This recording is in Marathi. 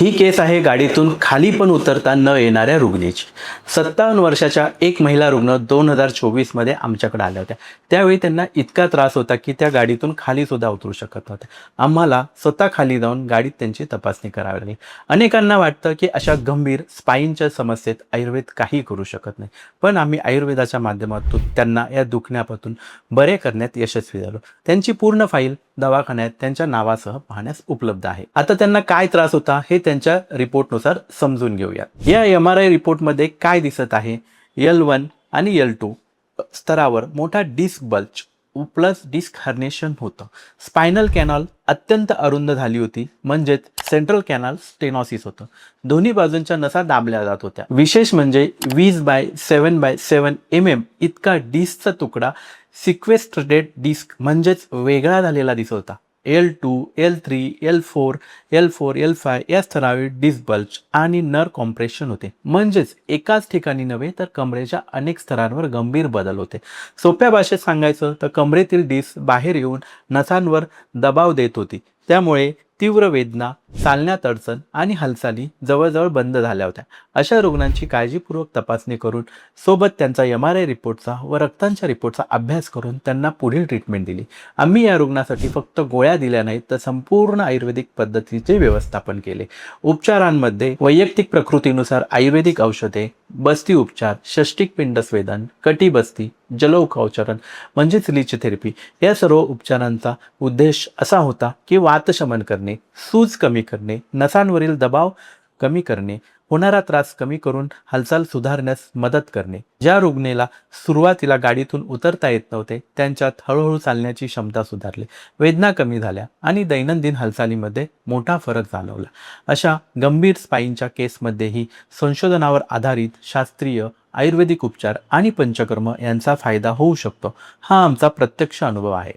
ही केस आहे गाडीतून खाली पण उतरता न येणाऱ्या रुग्णाची. 57 वर्षाच्या एक महिला रुग्ण 2024 मध्ये आमच्याकडे आल्या होत्या. त्यावेळी त्यांना इतका त्रास होता की त्या गाडीतून खाली सुद्धा उतरू शकत नव्हत्या. आम्हाला स्वतः खाली जाऊन गाडीत त्यांची तपासणी करावी लागली. अनेकांना वाटतं की अशा गंभीर स्पाईनच्या समस्येत आयुर्वेद काही करू शकत नाही, पण आम्ही आयुर्वेदाच्या माध्यमातून त्यांना या दुखण्यापासून बरे करण्यात यशस्वी झालो. त्यांची पूर्ण फाईल दवाखान्यात त्यांच्या नावासह पाहण्यास उपलब्ध आहे. आता त्यांना काय त्रास होता हे त्यांच्या रिपोर्टनुसार समजून घेऊया. या MRI रिपोर्टमध्ये काय दिसत आहे? L1 आणि L2 स्तरावर मोठा डिस्क बल्ज प्लस डिस्क हर्नेशन होतं. स्पायनल कॅनल अत्यंत अरुंद झाली होती, म्हणजेच सेंट्रल कॅनल स्टेनॉसिस होतं. दोन्ही बाजूंच्या नसा दाबल्या जात होत्या. विशेष म्हणजे 20/7/7 mm इतका डिस्कचा तुकडा सिक्वेस्ट्रेटेड डिस्क म्हणजेच वेगळा झालेला दिसत होता. L2, L3, L4, L5 या स्तरावर डिस्क बल्ज आणि नर्व कॉम्प्रेशन होते. म्हणजेच एकाच ठिकाणी नव्हे तर कमरेच्या अनेक स्तरांवर गंभीर बदल होते. सोप्या भाषेत सांगायचं तर कमरेतील डिस्क बाहेर येऊन नसांवर दबाव देत होती. त्यामुळे तीव्र वेदना, चालण्यात अडचण आणि हालचाली जवळजवळ बंद झाल्या होत्या. अशा रुग्णांची काळजीपूर्वक तपासणी करून सोबत त्यांचा MRI रिपोर्टचा व रक्तांच्या रिपोर्टचा अभ्यास करून त्यांना पुढील ट्रीटमेंट दिली. आम्ही या रुग्णासाठी फक्त गोळ्या दिल्या नाहीत तर संपूर्ण आयुर्वेदिक पद्धतीचे व्यवस्थापन केले. उपचारांमध्ये वैयक्तिक प्रकृतीनुसार आयुर्वेदिक औषधे, बस्ती उपचार, षष्टिक पिंड स्वेदन, कटिबस्ती, जलोकवचरण म्हणजेच लिच थेरपी या सर्व उपचारांचा उद्देश असा होता की वातशमन करणे, सूज कमी करणे, नसांवरील दबाव कमी करणे, होणारा त्रास कमी करून हालचाल सुधारण्यास मदत करणे. ज्या रुग्णाला सुरुवातीला गाडीतून उतरता येत नव्हते त्यांच्यात हळूहळू चालण्याची क्षमता सुधारली, वेदना कमी झाल्या आणि दैनंदिन हालचालीमध्ये मोठा फरक जाणवला. अशा गंभीर स्पाईनच्या केसमध्येही संशोधनावर आधारित शास्त्रीय आयुर्वेदिक उपचार आणि पंचकर्म यांचा फायदा होऊ शकतो. हा आमचा प्रत्यक्ष अनुभव आहे.